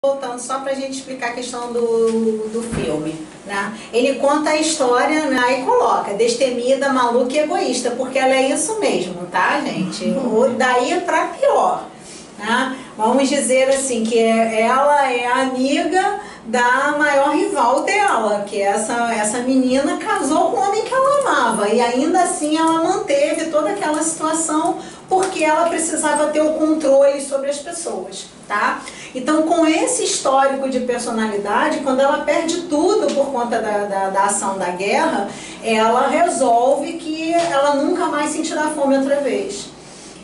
Voltando só para a gente explicar a questão do filme, né? Ele conta a história, né, e coloca destemida, maluca e egoísta, porque ela é isso mesmo, tá, gente? Daí para pior, né? Vamos dizer assim, que ela é amiga da maior rival dela, que essa menina casou com o homem que ela amava, e ainda assim ela manteve toda aquela situação porque ela precisava ter o controle sobre as pessoas, tá? Então, com esse histórico de personalidade, quando ela perde tudo por conta da ação da guerra, ela resolve que ela nunca mais sentirá fome outra vez.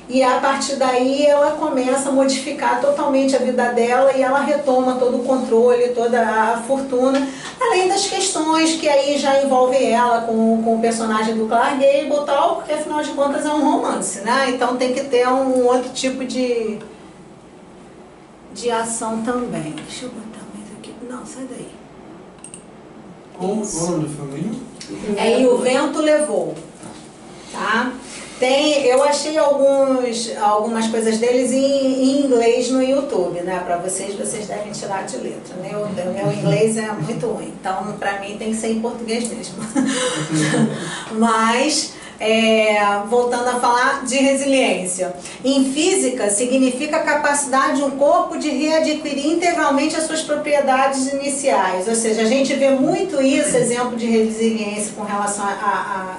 E a partir daí ela começa a modificar totalmente a vida dela e ela retoma todo o controle, toda a fortuna, além das questões que aí já envolvem ela com o personagem do Clark Gable e tal, porque afinal de contas é um romance, né? Então tem que ter um outro tipo de ação também. Deixa eu botar mais aqui. Não, sai daí. Qual o nome da família? É E o Vento Levou. Tá? Eu achei algumas coisas deles em inglês no YouTube, né? Para vocês devem tirar de letra, né? O meu inglês é muito ruim, então para mim tem que ser em português mesmo. Mas, voltando a falar de resiliência. Em física, significa a capacidade de um corpo de readquirir integralmente as suas propriedades iniciais. Ou seja, a gente vê muito isso, exemplo de resiliência com relação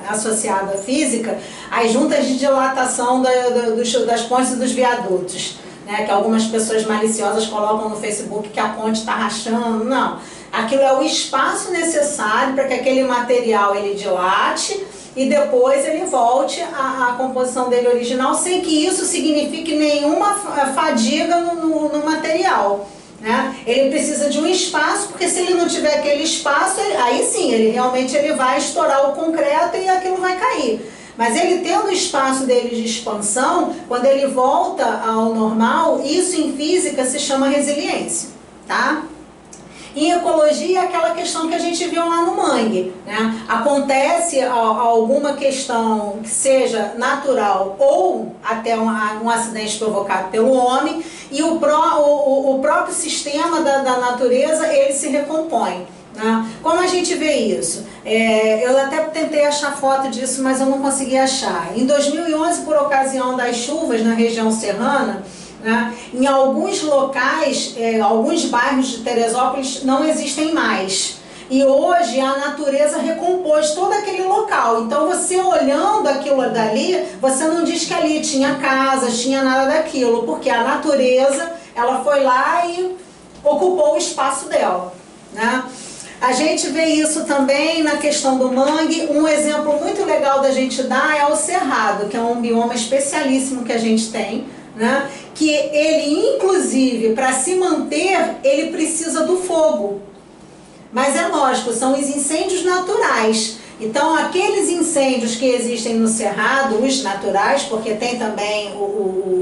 associado à física, as juntas de dilatação das pontes e dos viadutos, né, que algumas pessoas maliciosas colocam no Facebook que a ponte está rachando. Não, aquilo é o espaço necessário para que aquele material ele dilate e depois ele volte à composição dele original, sem que isso signifique nenhuma fadiga no material, né? Ele precisa de um espaço, porque se ele não tiver aquele espaço, aí sim, ele realmente vai estourar o concreto e aquilo vai cair. Mas ele tendo o espaço dele de expansão, quando ele volta ao normal, isso em física se chama resiliência, tá? Em ecologia é aquela questão que a gente viu lá no mangue, né? Acontece alguma questão que seja natural ou até um acidente provocado pelo homem e o próprio sistema da natureza ele se recompõe. Como a gente vê isso? Eu até tentei achar foto disso, mas eu não consegui achar. Em 2011, por ocasião das chuvas na região serrana, né, em alguns locais, alguns bairros de Teresópolis não existem mais. E hoje a natureza recompôs todo aquele local. Então você olhando aquilo dali, você não diz que ali tinha casas, tinha nada daquilo, porque a natureza ela foi lá e ocupou o espaço dela, né? A gente vê isso também na questão do mangue. Um exemplo muito legal da gente dar é o cerrado, que é um bioma especialíssimo que a gente tem, né? Que ele, inclusive, para se manter, ele precisa do fogo. Mas é lógico, são os incêndios naturais. Então, aqueles incêndios que existem no cerrado, os naturais, porque tem também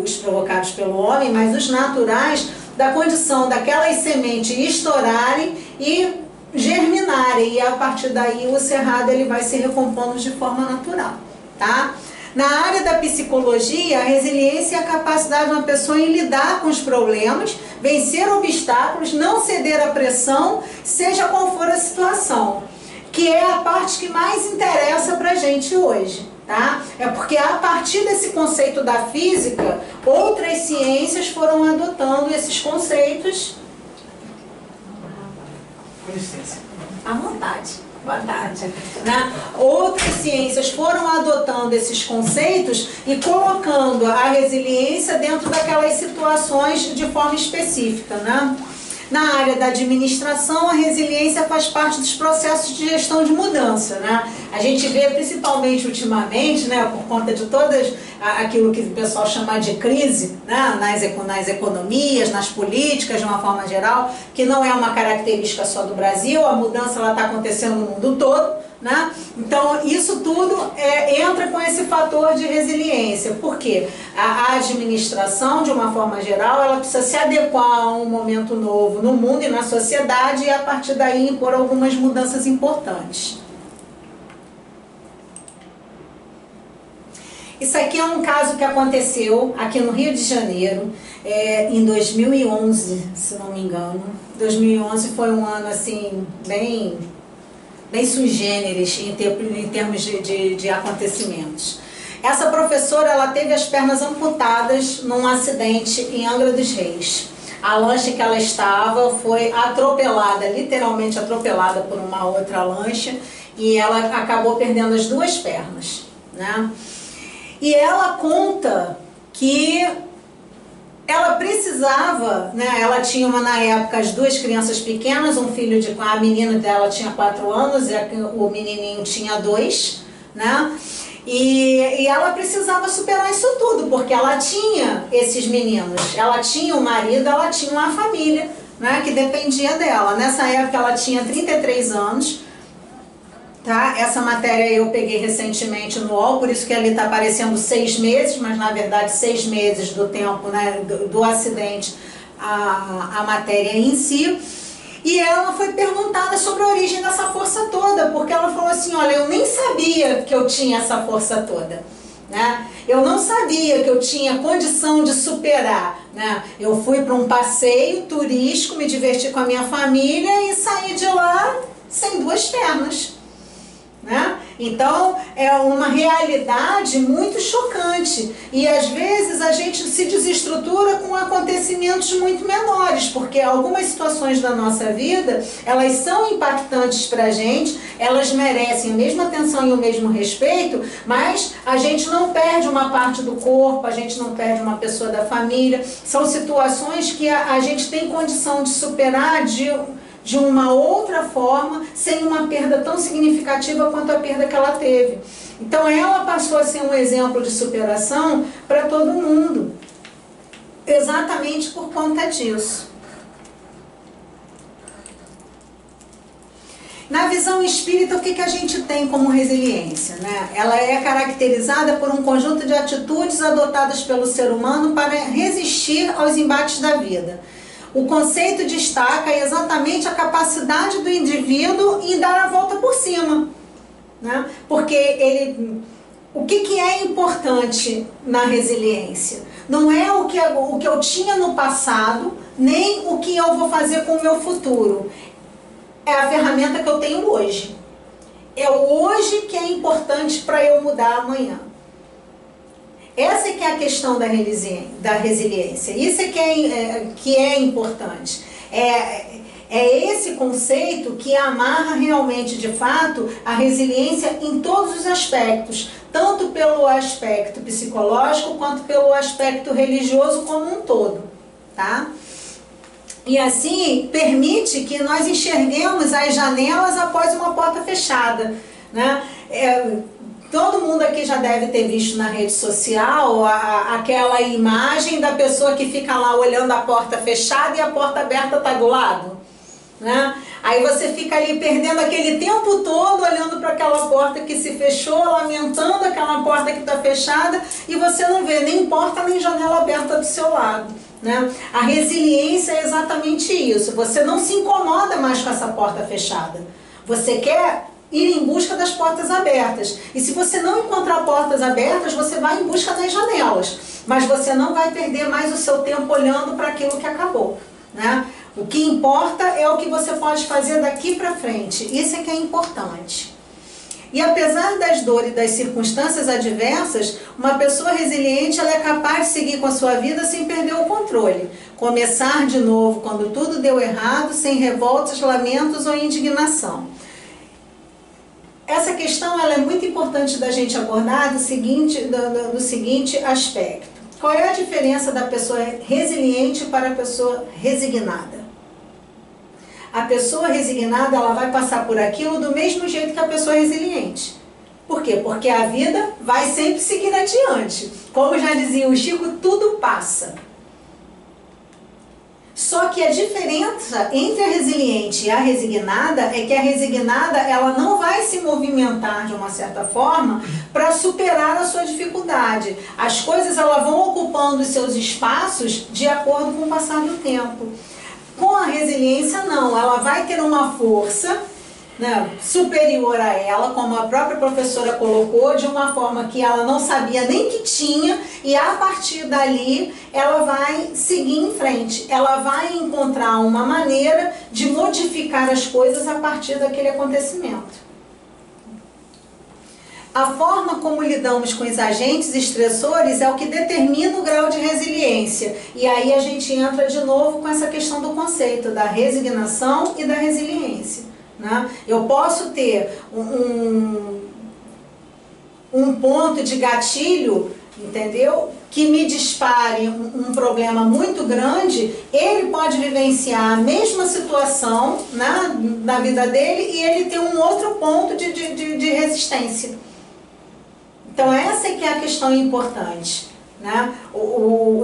os provocados pelo homem, mas os naturais, da condição daquelas sementes estourarem e germinarem, e a partir daí o cerrado ele vai se recompondo de forma natural, tá? Na área da psicologia, a resiliência é a capacidade de uma pessoa em lidar com os problemas, vencer obstáculos, não ceder à pressão, seja qual for a situação, que é a parte que mais interessa pra gente hoje, tá? É porque a partir desse conceito da física, outras ciências foram adotando esses conceitos. Com licença. À vontade. Boa tarde. Né? Outras ciências foram adotando esses conceitos e colocando a resiliência dentro daquelas situações de forma específica, né? Na área da administração, a resiliência faz parte dos processos de gestão de mudança, né? A gente vê principalmente ultimamente, né, por conta de todas aquilo que o pessoal chama de crise, né, nas economias, nas políticas de uma forma geral, que não é uma característica só do Brasil, a mudança está acontecendo no mundo todo, né? Então isso tudo entra com esse fator de resiliência, porque a administração, de uma forma geral, ela precisa se adequar a um momento novo no mundo e na sociedade e a partir daí impor algumas mudanças importantes. Isso aqui é um caso que aconteceu aqui no Rio de Janeiro, em 2011, se não me engano. 2011 foi um ano assim, bem sui generis em termos de acontecimentos. Essa professora, ela teve as pernas amputadas num acidente em Angra dos Reis. A lancha que ela estava foi atropelada, literalmente atropelada por uma outra lancha, e ela acabou perdendo as duas pernas, né? E ela conta que ela precisava, né? Ela tinha na época as duas crianças pequenas, a menina dela tinha 4 anos e o menininho tinha 2, né? E ela precisava superar isso tudo, porque ela tinha esses meninos, ela tinha um marido, ela tinha uma família, né, que dependia dela. Nessa época ela tinha 33 anos, tá? Essa matéria eu peguei recentemente no UOL, por isso que ali está aparecendo 6 meses, mas na verdade 6 meses do tempo, né, do acidente, a matéria em si. E ela foi perguntada sobre a origem dessa força toda, porque ela falou assim, olha, eu nem sabia que eu tinha essa força toda, né? Eu não sabia que eu tinha condição de superar, né? Eu fui para um passeio turístico, me diverti com a minha família e saí de lá sem 2 pernas, né? Então é uma realidade muito chocante e às vezes a gente se desestrutura com acontecimentos muito menores, porque algumas situações da nossa vida, elas são impactantes para a gente, elas merecem a mesma atenção e o mesmo respeito, mas a gente não perde uma parte do corpo, a gente não perde uma pessoa da família. São situações que a gente tem condição de superar de uma outra forma, sem uma perda tão significativa quanto a perda que ela teve. Então ela passou a ser um exemplo de superação para todo mundo, exatamente por conta disso. Na visão espírita, o que a gente tem como resiliência, né? Ela é caracterizada por um conjunto de atitudes adotadas pelo ser humano para resistir aos embates da vida. O conceito destaca exatamente a capacidade do indivíduo em dar a volta por cima, né? Porque o que é importante na resiliência? Não é o que eu tinha no passado, nem o que eu vou fazer com o meu futuro. É a ferramenta que eu tenho hoje. É o hoje que é importante para eu mudar amanhã. Essa é que é a questão da resiliência. Isso é que é importante. É esse conceito que amarra realmente, de fato, a resiliência em todos os aspectos, tanto pelo aspecto psicológico quanto pelo aspecto religioso como um todo, tá? E assim permite que nós enxerguemos as janelas após uma porta fechada, né? Todo mundo aqui já deve ter visto na rede social aquela imagem da pessoa que fica lá olhando a porta fechada e a porta aberta está do lado, né? Aí você fica ali perdendo aquele tempo todo olhando para aquela porta que se fechou, lamentando aquela porta que está fechada, e você não vê nem porta nem janela aberta do seu lado, né? A resiliência é exatamente isso. Você não se incomoda mais com essa porta fechada. Você quer ir em busca das portas abertas. E se você não encontrar portas abertas, você vai em busca das janelas. Mas você não vai perder mais o seu tempo olhando para aquilo que acabou, né? O que importa é o que você pode fazer daqui para frente. Isso é que é importante. E apesar das dores e das circunstâncias adversas, uma pessoa resiliente, ela é capaz de seguir com a sua vida sem perder o controle. Começar de novo quando tudo deu errado, sem revoltas, lamentos ou indignação. Essa questão ela é muito importante da gente abordar do seguinte aspecto. Qual é a diferença da pessoa resiliente para a pessoa resignada? A pessoa resignada, ela vai passar por aquilo do mesmo jeito que a pessoa resiliente. Por quê? Porque a vida vai sempre seguir adiante. Como já dizia o Chico, tudo passa. Só que a diferença entre a resiliente e a resignada é que a resignada, ela não vai se movimentar de uma certa forma para superar a sua dificuldade. As coisas elas vão ocupando os seus espaços de acordo com o passar do tempo. Com a resiliência não, ela vai ter uma força né, superior a ela, como a própria professora colocou, de uma forma que ela não sabia nem que tinha, e a partir dali ela vai seguir em frente, ela vai encontrar uma maneira de modificar as coisas a partir daquele acontecimento. A forma como lidamos com os agentes estressores é o que determina o grau de resiliência. E aí a gente entra de novo com essa questão do conceito da resignação e da resiliência, né? Eu posso ter um ponto de gatilho, entendeu? Que me dispare um problema muito grande, ele pode vivenciar a mesma situação, né, na vida dele, e ele tem um outro ponto de resistência. Então essa é que é a questão importante, né?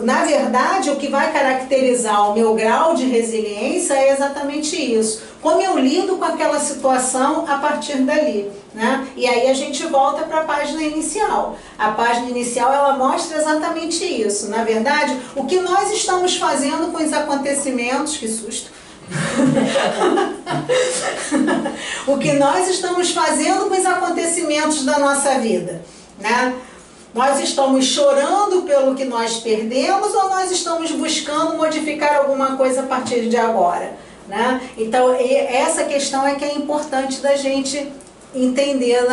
Na verdade, o que vai caracterizar o meu grau de resiliência é exatamente isso. Como eu lido com aquela situação a partir dali, né? E aí a gente volta para a página inicial. A página inicial, ela mostra exatamente isso. Na verdade, o que nós estamos fazendo com os acontecimentos... Que susto! O que nós estamos fazendo com os acontecimentos da nossa vida, né? Nós estamos chorando pelo que nós perdemos ou nós estamos buscando modificar alguma coisa a partir de agora, né? Então essa questão é que é importante da gente entender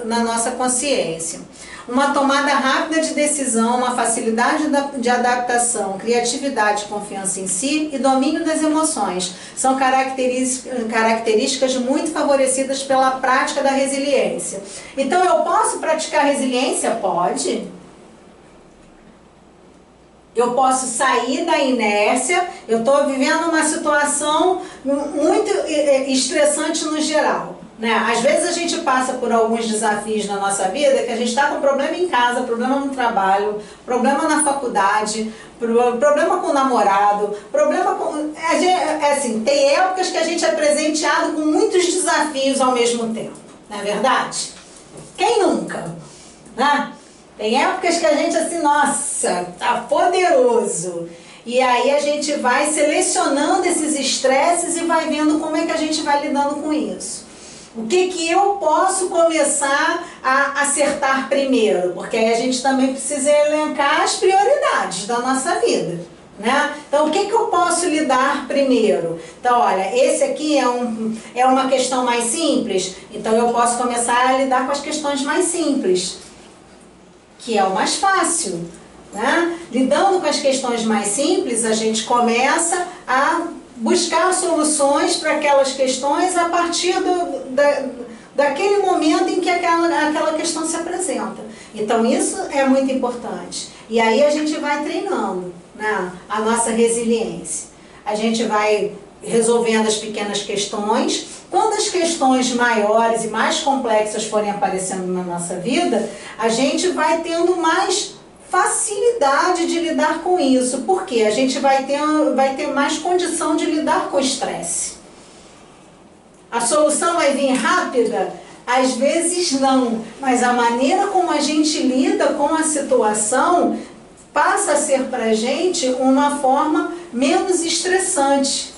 na nossa consciência. Uma tomada rápida de decisão, uma facilidade de adaptação, criatividade, confiança em si e domínio das emoções são características muito favorecidas pela prática da resiliência. Então, eu posso praticar resiliência? Pode. Eu posso sair da inércia, eu estou vivendo uma situação muito estressante no geral. Né? Às vezes a gente passa por alguns desafios na nossa vida que a gente está com problema em casa, problema no trabalho, problema na faculdade, problema com o namorado, problema com... assim, tem épocas que a gente é presenteado com muitos desafios ao mesmo tempo, não é verdade? Quem nunca? Né? Tem épocas que a gente assim, nossa, tá poderoso. E aí a gente vai selecionando esses estresses e vai vendo como é que a gente vai lidando com isso. O que eu posso começar a acertar primeiro? Porque aí a gente também precisa elencar as prioridades da nossa vida, né? Então, o que eu posso lidar primeiro? Então, olha, esse aqui é uma questão mais simples, então eu posso começar a lidar com as questões mais simples, que é o mais fácil, né? Lidando com as questões mais simples, a gente começa a buscar soluções para aquelas questões a partir daquele momento em que aquela questão se apresenta. Então isso é muito importante. E aí a gente vai treinando, né, a nossa resiliência. A gente vai resolvendo as pequenas questões. Quando as questões maiores e mais complexas forem aparecendo na nossa vida, a gente vai tendo mais facilidade de lidar com isso, porque a gente vai ter mais condição de lidar com o estresse. A solução vai vir rápida? Às vezes não, mas a maneira como a gente lida com a situação passa a ser para a gente uma forma menos estressante.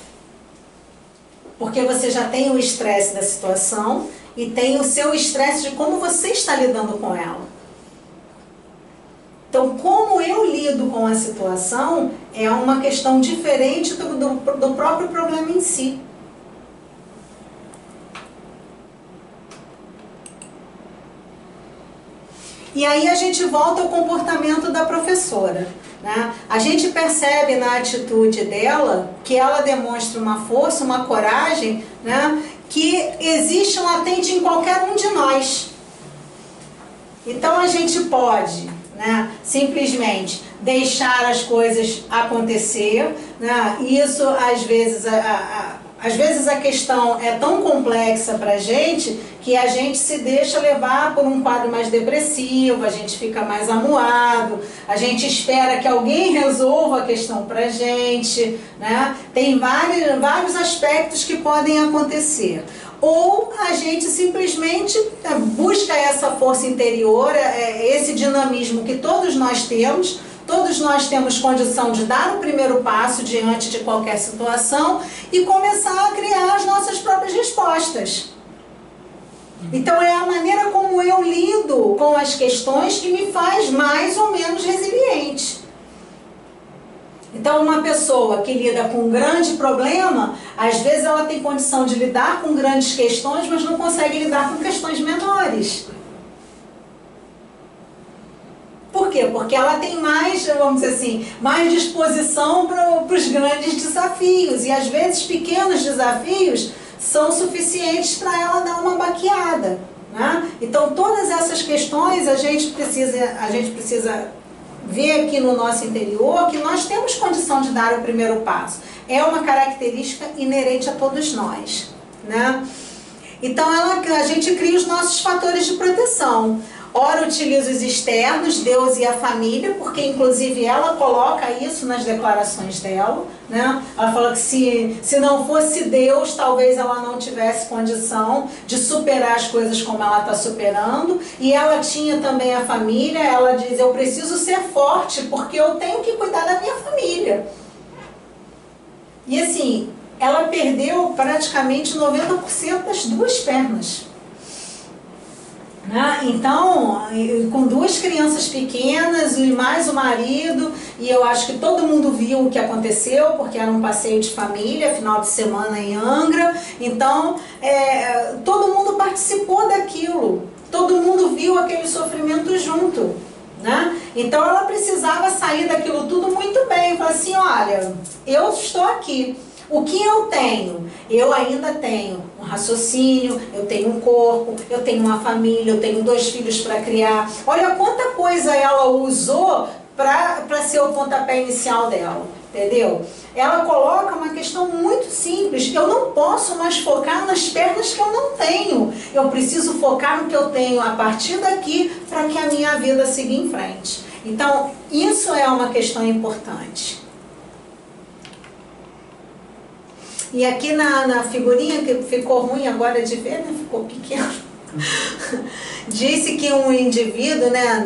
Porque você já tem o estresse da situação e tem o seu estresse de como você está lidando com ela. Então, como eu lido com a situação é uma questão diferente do próprio problema em si. E aí a gente volta ao comportamento da professora, né? A gente percebe na atitude dela que ela demonstra uma força, uma coragem, né, que existe um latente em qualquer um de nós. Então a gente pode, né, simplesmente deixar as coisas acontecer, né? Isso às vezes a questão é tão complexa para a gente que a gente se deixa levar por um quadro mais depressivo, a gente fica mais amuado, a gente espera que alguém resolva a questão para a gente, né? Tem vários aspectos que podem acontecer. Ou a gente simplesmente busca essa força interior, esse dinamismo que todos nós temos condição de dar o primeiro passo diante de qualquer situação e começar a criar as nossas próprias respostas. Então é a maneira como eu lido com as questões que me faz mais ou menos resiliente. Então uma pessoa que lida com um grande problema, às vezes ela tem condição de lidar com grandes questões, mas não consegue lidar com questões menores. Por quê? Porque ela tem mais, vamos dizer assim, mais disposição para os grandes desafios. E às vezes pequenos desafios são suficientes para ela dar uma baqueada, né? Então todas essas questões a gente precisa ver aqui no nosso interior que nós temos condição de dar o primeiro passo. É uma característica inerente a todos nós, né? Então a gente cria os nossos fatores de proteção. Ora, utiliza os externos, Deus e a família, porque inclusive ela coloca isso nas declarações dela, né? Ela fala que se não fosse Deus, talvez ela não tivesse condição de superar as coisas como ela está superando. E ela tinha também a família, ela diz, eu preciso ser forte, porque eu tenho que cuidar da minha família. E assim, ela perdeu praticamente 90% das duas pernas. Então, com duas crianças pequenas e mais o marido, e eu acho que todo mundo viu o que aconteceu, porque era um passeio de família, final de semana em Angra, então todo mundo participou daquilo, todo mundo viu aquele sofrimento junto, né? Então ela precisava sair daquilo tudo muito bem, falar assim, olha, eu estou aqui. O que eu tenho? Eu ainda tenho um raciocínio, eu tenho um corpo, eu tenho uma família, eu tenho 2 filhos para criar. Olha quanta coisa ela usou para ser o pontapé inicial dela, entendeu? Ela coloca uma questão muito simples. Eu não posso mais focar nas pernas que eu não tenho. Eu preciso focar no que eu tenho a partir daqui para que a minha vida siga em frente. Então, isso é uma questão importante. E aqui na figurinha, que ficou ruim agora de ver, né? Ficou pequeno, disse que um indivíduo, né,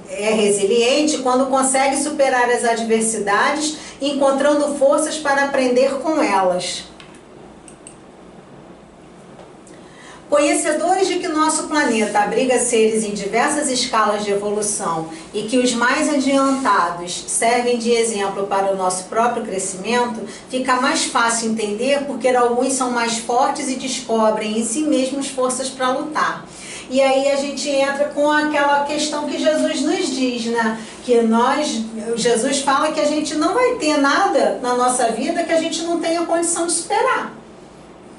é resiliente quando consegue superar as adversidades, encontrando forças para aprender com elas. Conhecedores de que nosso planeta abriga seres em diversas escalas de evolução e que os mais adiantados servem de exemplo para o nosso próprio crescimento, fica mais fácil entender porque alguns são mais fortes e descobrem em si mesmos forças para lutar. E aí a gente entra com aquela questão que Jesus nos diz, né? Que Jesus fala que a gente não vai ter nada na nossa vida que a gente não tenha condição de superar.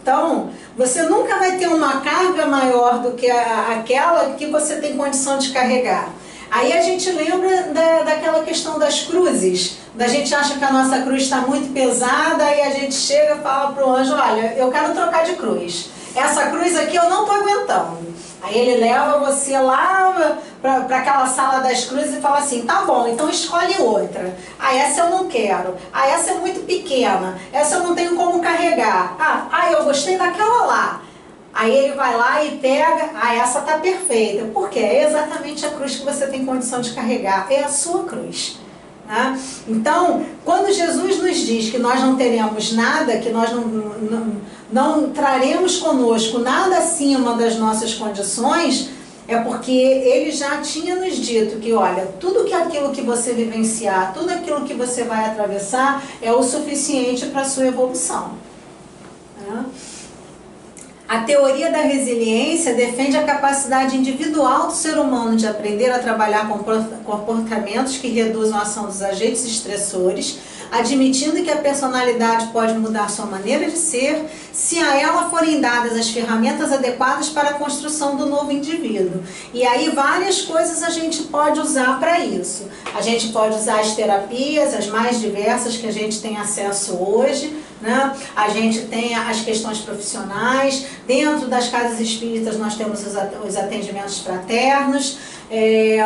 Então, você nunca vai ter uma carga maior do que aquela que você tem condição de carregar. Aí a gente lembra daquela questão das cruzes. Da gente acha que a nossa cruz está muito pesada, aí a gente chega e fala para o anjo, olha, eu quero trocar de cruz. Essa cruz aqui eu não estou aguentando. Aí ele leva você lá para aquela sala das cruzes e fala assim, tá bom, então escolhe outra. Ah, essa eu não quero. Ah, essa é muito pequena. Essa eu não tenho como carregar. Ah, eu gostei daquela lá. Aí ele vai lá e pega, essa tá perfeita. Por quê? É exatamente a cruz que você tem condição de carregar. É a sua cruz. Né? Então, quando Jesus nos diz que nós não teremos nada, que nós não traremos conosco nada acima das nossas condições, é porque ele já tinha nos dito que, olha, tudo aquilo que você vivenciar, tudo aquilo que você vai atravessar é o suficiente para a sua evolução. Né? A teoria da resiliência defende a capacidade individual do ser humano de aprender a trabalhar com comportamentos que reduzam a ação dos agentes estressores, admitindo que a personalidade pode mudar sua maneira de ser, se a ela forem dadas as ferramentas adequadas para a construção do novo indivíduo. E aí várias coisas a gente pode usar para isso. A gente pode usar as terapias, as mais diversas que a gente tem acesso hoje, né? A gente tem as questões profissionais, dentro das casas espíritas nós temos os atendimentos fraternos,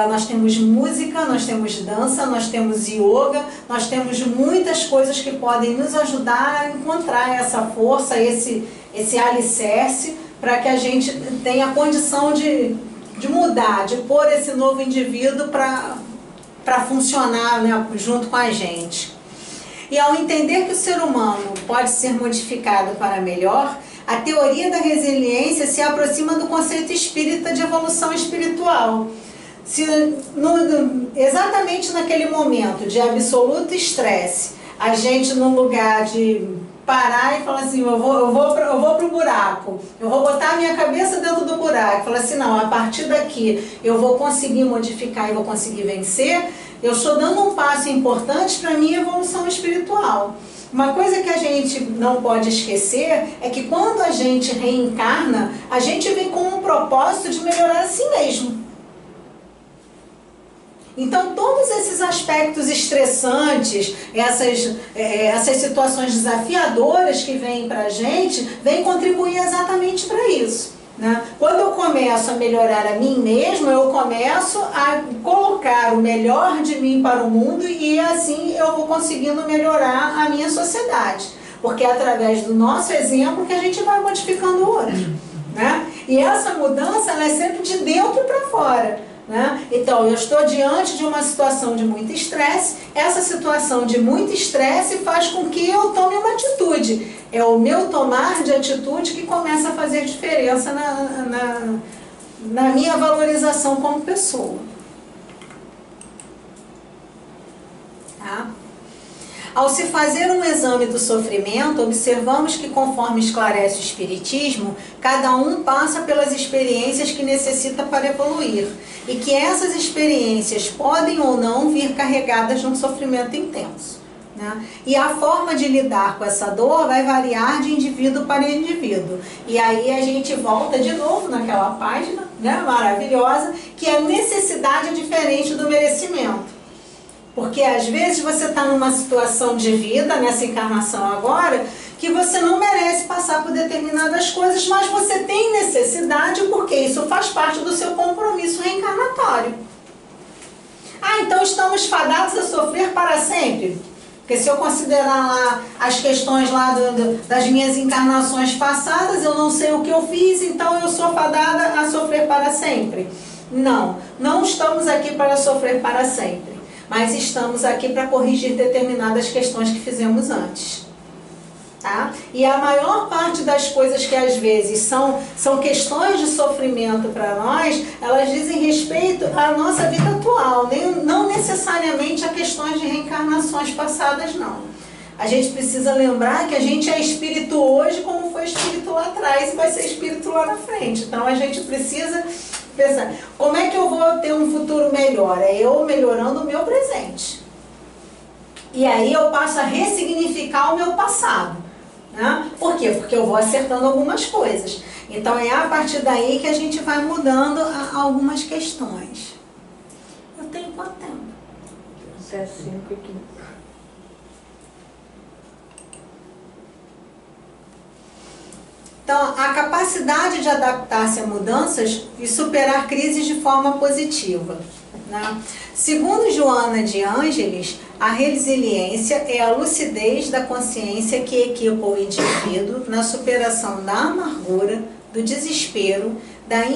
nós temos música, nós temos dança, nós temos yoga, nós temos muitas coisas que podem nos ajudar a encontrar essa força, esse alicerce, para que a gente tenha a condição de mudar, de pôr esse novo indivíduo para funcionar, né, junto com a gente. E ao entender que o ser humano pode ser modificado para melhor, a teoria da resiliência se aproxima do conceito espírita de evolução espiritual. Exatamente naquele momento de absoluto estresse, a gente, no lugar de parar e falar assim, eu vou pro buraco, eu vou botar a minha cabeça dentro do buraco, falar assim, não, a partir daqui eu vou conseguir modificar e vou conseguir vencer, eu estou dando um passo importante para a minha evolução espiritual. Uma coisa que a gente não pode esquecer é que quando a gente reencarna, a gente vem com um propósito de melhorar a si mesmo. Então, todos esses aspectos estressantes, essas situações desafiadoras que vêm para a gente, vêm contribuir exatamente para isso, né? Quando eu começo a melhorar a mim mesmo, eu começo a colocar o melhor de mim para o mundo e assim eu vou conseguindo melhorar a minha sociedade. Porque é através do nosso exemplo que a gente vai modificando o outro, né? E essa mudança, ela é sempre de dentro para fora. Né? Então, eu estou diante de uma situação de muito estresse, essa situação de muito estresse faz com que eu tome uma atitude. É o meu tomar de atitude que começa a fazer diferença na minha valorização como pessoa. Tá? Ao se fazer um exame do sofrimento, observamos que, conforme esclarece o Espiritismo, cada um passa pelas experiências que necessita para evoluir, e que essas experiências podem ou não vir carregadas de um sofrimento intenso, né? E a forma de lidar com essa dor vai variar de indivíduo para indivíduo. E aí a gente volta de novo naquela página, né, maravilhosa, que é a necessidade diferente do merecimento. Porque às vezes você está numa situação de vida, nessa encarnação agora, que você não merece passar por determinadas coisas, mas você tem necessidade porque isso faz parte do seu compromisso reencarnatório. Ah, então estamos fadados a sofrer para sempre? Porque se eu considerar lá as questões lá das minhas encarnações passadas, eu não sei o que eu fiz, então eu sou fadada a sofrer para sempre. Não, não estamos aqui para sofrer para sempre, mas estamos aqui para corrigir determinadas questões que fizemos antes. Tá? E a maior parte das coisas que às vezes são questões de sofrimento para nós, elas dizem respeito à nossa vida atual, não necessariamente a questões de reencarnações passadas, não. A gente precisa lembrar que a gente é espírito hoje como foi espírito lá atrás e vai ser espírito lá na frente. Então a gente precisa pensar, como é que eu vou ter um futuro melhor? É eu melhorando o meu presente. E aí eu passo a ressignificar o meu passado. Né? Por quê? Porque eu vou acertando algumas coisas. Então é a partir daí que a gente vai mudando algumas questões. Eu tenho quanto tempo? Até 5h15. Então, a capacidade de adaptar-se a mudanças e superar crises de forma positiva. Né? Segundo Joana de Ângeles, a resiliência é a lucidez da consciência que equipa o indivíduo na superação da amargura, do desespero, da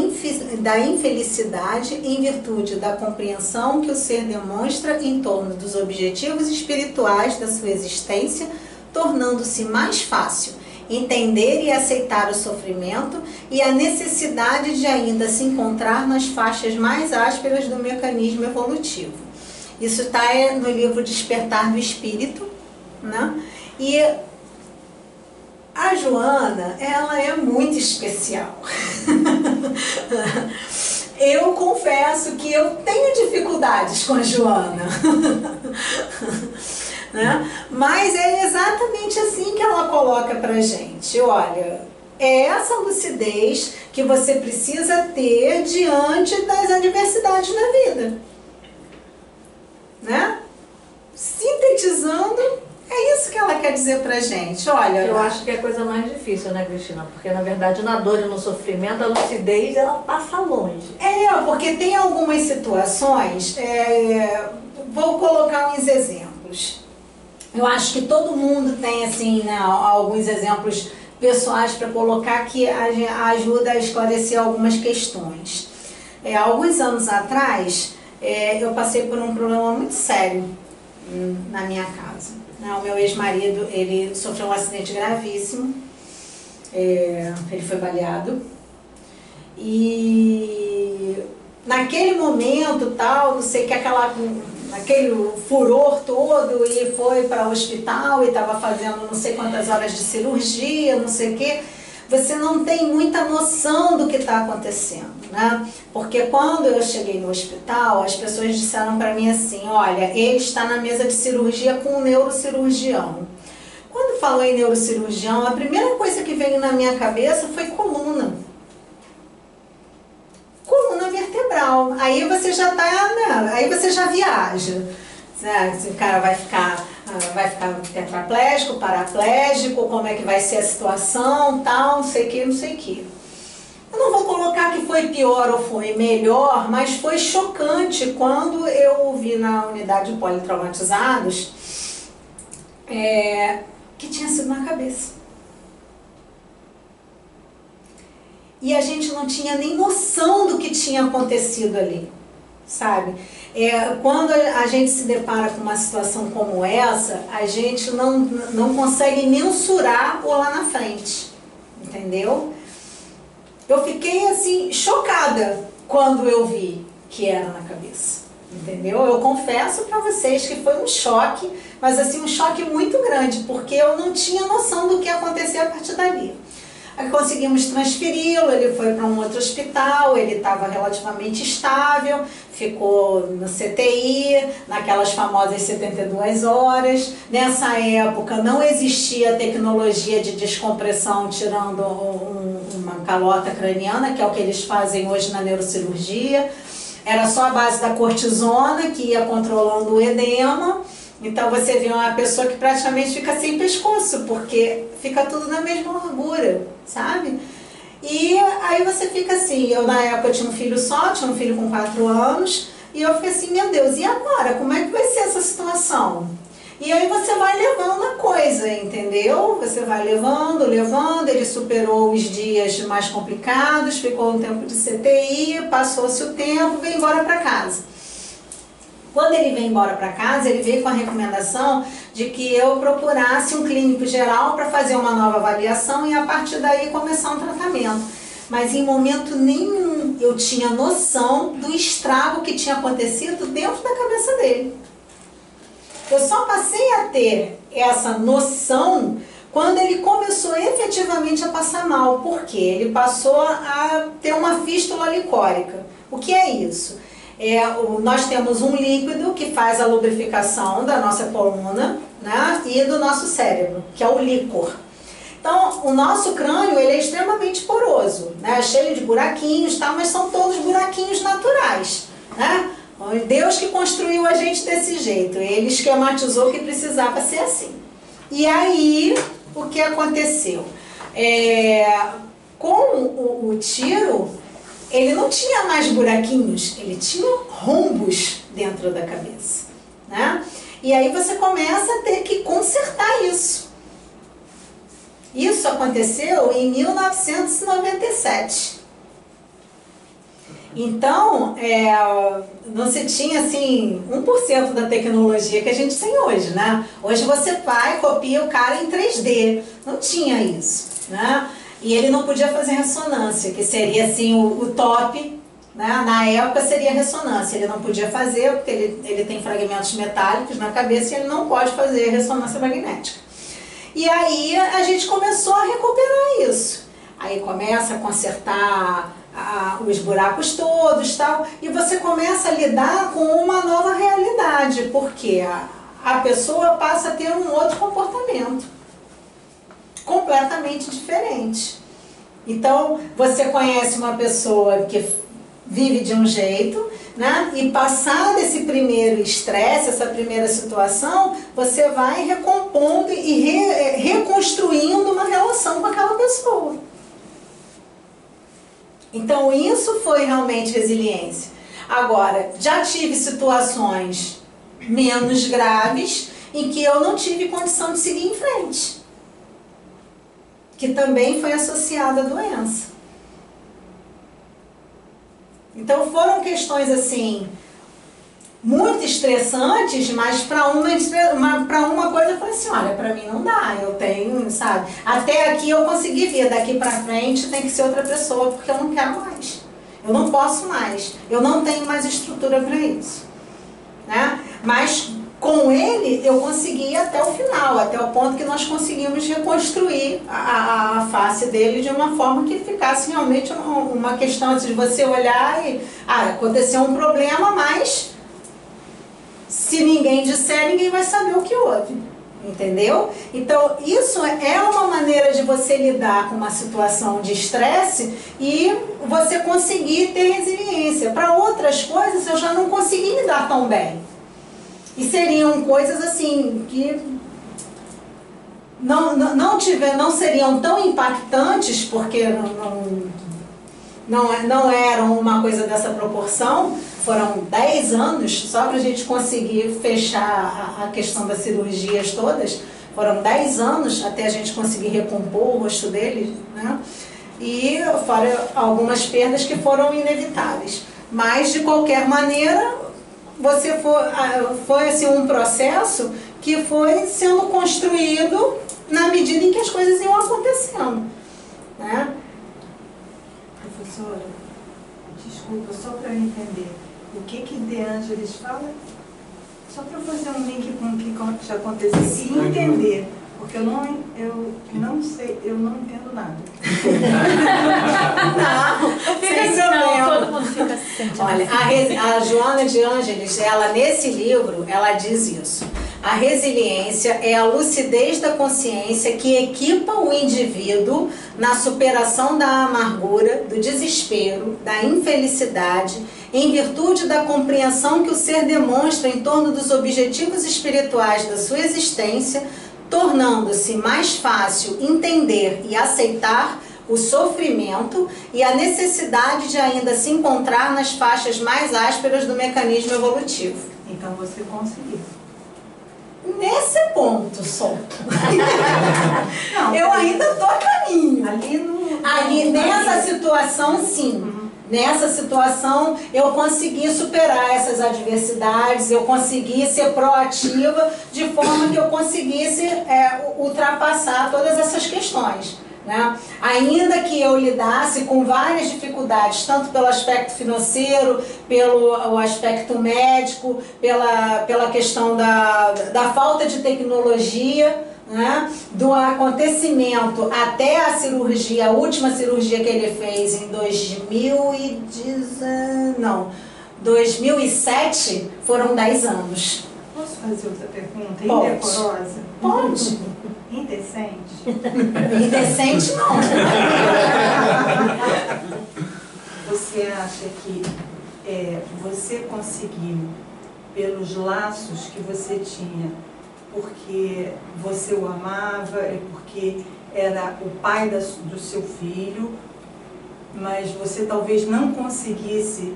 infelicidade em virtude da compreensão que o ser demonstra em torno dos objetivos espirituais da sua existência, tornando-se mais fácil entender e aceitar o sofrimento e a necessidade de ainda se encontrar nas faixas mais ásperas do mecanismo evolutivo. Isso está no livro Despertar do Espírito, né? E a Joana, ela é muito especial. Eu confesso que eu tenho dificuldades com a Joana. Né? Mas é exatamente assim que ela coloca pra gente. Olha, é essa lucidez que você precisa ter diante das adversidades da vida. Né? Sintetizando, é isso que ela quer dizer pra gente. Olha, eu acho que é a coisa mais difícil, né, Cristina? Porque na verdade na dor e no sofrimento a lucidez ela passa longe. Porque tem algumas situações, vou colocar uns exemplos. Eu acho que todo mundo tem assim, né, alguns exemplos pessoais para colocar que ajuda a esclarecer algumas questões. Alguns anos atrás, eu passei por um problema muito sério na minha casa. né? O meu ex-marido, ele sofreu um acidente gravíssimo, ele foi baleado, e naquele momento, tal, não sei que aquele furor todo, e foi para o hospital e estava fazendo não sei quantas horas de cirurgia, não sei o quê. Você não tem muita noção do que está acontecendo, né? Porque quando eu cheguei no hospital, as pessoas disseram para mim assim, olha, ele está na mesa de cirurgia com um neurocirurgião. Quando falou em neurocirurgião, a primeira coisa que veio na minha cabeça foi coluna vertebral. Aí você já tá, né? Aí você já viaja, né? Se o cara vai ficar tetraplégico, paraplégico, como é que vai ser a situação, tal, não sei o que, não sei o que. Eu não vou colocar que foi pior ou foi melhor, mas foi chocante quando eu vi na unidade de politraumatizados que tinha sido na cabeça. E a gente não tinha nem noção do que tinha acontecido ali, sabe? Quando a gente se depara com uma situação como essa, a gente não consegue mensurar o lá na frente, entendeu? Eu fiquei assim, chocada quando eu vi que era na cabeça, entendeu? Eu confesso para vocês que foi um choque, mas assim, um choque muito grande, porque eu não tinha noção do que ia acontecer a partir dali. Aí conseguimos transferi-lo, ele foi para um outro hospital, ele estava relativamente estável, ficou no CTI, naquelas famosas 72 horas. Nessa época não existia tecnologia de descompressão tirando uma calota craniana, que é o que eles fazem hoje na neurocirurgia. Era só a base da cortisona que ia controlando o edema. Então você vê uma pessoa que praticamente fica sem pescoço, porque fica tudo na mesma largura, sabe? E aí você fica assim, eu na época tinha um filho só, tinha um filho com 4 anos, e eu fiquei assim, meu Deus, e agora? Como é que vai ser essa situação? E aí você vai levando a coisa, entendeu? Você vai levando, ele superou os dias mais complicados, ficou um tempo de CTI, passou-se o tempo, veio embora para casa. Quando ele veio embora para casa, ele veio com a recomendação de que eu procurasse um clínico geral para fazer uma nova avaliação e a partir daí começar um tratamento. Mas em momento nenhum eu tinha noção do estrago que tinha acontecido dentro da cabeça dele. Eu só passei a ter essa noção quando ele começou efetivamente a passar mal. Por quê? Ele passou a ter uma fístula licórica. O que é isso? Nós temos um líquido que faz a lubrificação da nossa coluna, né, e do nosso cérebro, que é o líquor. Então, o nosso crânio ele é extremamente poroso, né, cheio de buraquinhos, tá, mas são todos buraquinhos naturais, né? Deus que construiu a gente desse jeito, ele esquematizou que precisava ser assim. E aí, o que aconteceu? Com o tiro, ele não tinha mais buraquinhos, ele tinha rombos dentro da cabeça, né? E aí você começa a ter que consertar isso. Isso aconteceu em 1997. Então, não se tinha assim 1% da tecnologia que a gente tem hoje, né? Hoje você vai, copia o cara em 3D. Não tinha isso, né? E ele não podia fazer ressonância, que seria assim o top, né? Na época seria ressonância. Ele não podia fazer porque ele tem fragmentos metálicos na cabeça e ele não pode fazer ressonância magnética. E aí a gente começou a recuperar isso. Aí começa a consertar os buracos todos, tal, e você começa a lidar com uma nova realidade, porque a pessoa passa a ter um outro comportamento completamente diferente. Então, você conhece uma pessoa que vive de um jeito, né? E passado esse primeiro estresse, essa primeira situação, você vai recompondo e reconstruindo uma relação com aquela pessoa. Então, isso foi realmente resiliência. Agora, já tive situações menos graves em que eu não tive condição de seguir em frente, que também foi associada à doença. Então foram questões assim, muito estressantes, mas para uma coisa eu falei assim, olha, para mim não dá, eu tenho, sabe? Até aqui eu consegui vir, daqui para frente tem que ser outra pessoa, porque eu não quero mais. Eu não posso mais, eu não tenho mais estrutura para isso, né? Mas com ele eu consegui ir até o final, até o ponto que nós conseguimos reconstruir a face dele de uma forma que ficasse realmente uma questão assim, de você olhar e aconteceu um problema, mas se ninguém disser, ninguém vai saber o que houve, entendeu? Então isso é uma maneira de você lidar com uma situação de estresse e você conseguir ter resiliência. Para outras coisas eu já não consegui lidar tão bem. E seriam coisas assim que não seriam tão impactantes, porque não eram uma coisa dessa proporção. Foram 10 anos só para a gente conseguir fechar a questão das cirurgias todas. Foram 10 anos até a gente conseguir recompor o rosto dele, né? E fora algumas perdas que foram inevitáveis. Mas, de qualquer maneira, foi assim, um processo que foi sendo construído na medida em que as coisas iam acontecendo, né? Professora, desculpa, só para eu entender, o que De Angelis fala? Só para eu fazer um link com o que já aconteceu e entender, porque eu não sei, eu não entendo nada. Não fica assim, não, todo mundo fica se sentindo. Olha, a Joana de Ângeles, ela nesse livro, ela diz isso. A resiliência é a lucidez da consciência que equipa o indivíduo na superação da amargura, do desespero, da infelicidade, em virtude da compreensão que o ser demonstra em torno dos objetivos espirituais da sua existência, tornando-se mais fácil entender e aceitar o sofrimento e a necessidade de ainda se encontrar nas faixas mais ásperas do mecanismo evolutivo. Então você conseguiu. Nesse ponto só. Não, eu ainda estou a caminho. Ali nessa situação, sim. Nessa situação, eu consegui superar essas adversidades, eu consegui ser proativa, de forma que eu conseguisse ultrapassar todas essas questões, né? Ainda que eu lidasse com várias dificuldades, tanto pelo aspecto financeiro, pelo aspecto médico, pela questão da falta de tecnologia, né? Do acontecimento até a cirurgia, a última cirurgia que ele fez em 2007, foram 10 anos. Posso fazer outra pergunta? Pode. Indecorosa? Pode. Indecente? Indecente não. Você acha que você conseguiu, pelos laços que você tinha, porque você o amava, porque era o pai do seu filho, mas você talvez não conseguisse,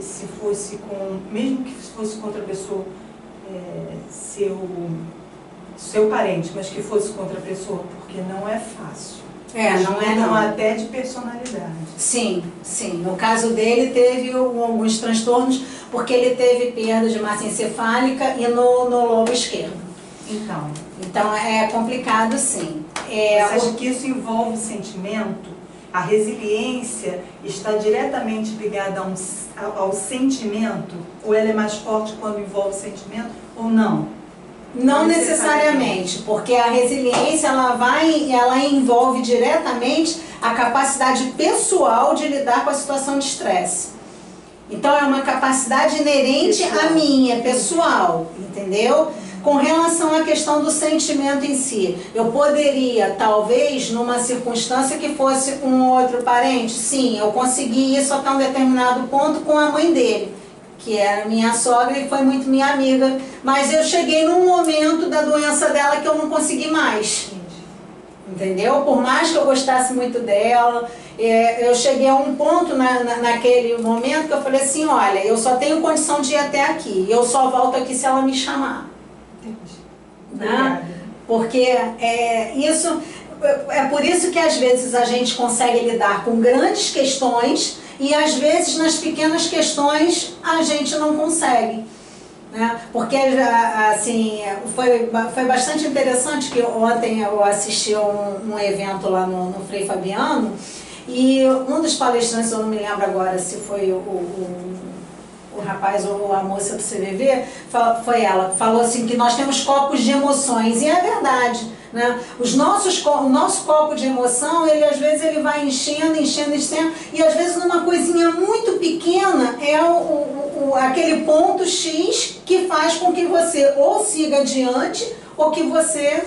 se fosse mesmo que fosse contra a pessoa, seu parente, mas que fosse contra a pessoa, porque não é fácil. Não até de personalidade. Sim, sim. No caso dele teve alguns transtornos, porque ele teve perda de massa encefálica e no lobo esquerdo. Então é complicado, sim. Você acha que isso envolve sentimento? A resiliência está diretamente ligada ao sentimento? Ou ela é mais forte quando envolve sentimento ou não? Não necessariamente, porque a resiliência ela envolve diretamente a capacidade pessoal de lidar com a situação de estresse. Então é uma capacidade inerente a minha, pessoal, entendeu? Com relação à questão do sentimento em si, eu poderia, talvez, numa circunstância que fosse um outro parente, sim, eu consegui isso até um determinado ponto com a mãe dele, que era minha sogra e foi muito minha amiga, mas eu cheguei num momento da doença dela que eu não consegui mais, entendeu? Por mais que eu gostasse muito dela, eu cheguei a um ponto naquele momento que eu falei assim, olha, eu só tenho condição de ir até aqui, eu só volto aqui se ela me chamar. Né? Porque é por isso que às vezes a gente consegue lidar com grandes questões e às vezes nas pequenas questões a gente não consegue, né? Porque assim, foi bastante interessante que ontem eu assisti um evento lá no Frei Fabiano, e um dos palestrantes, eu não me lembro agora se foi o rapaz ou a moça do CVV, foi ela que falou assim que nós temos copos de emoções, e é verdade, né? O nosso copo de emoção, ele às vezes ele vai enchendo, e às vezes numa coisinha muito pequena é aquele ponto X que faz com que você ou siga adiante ou que você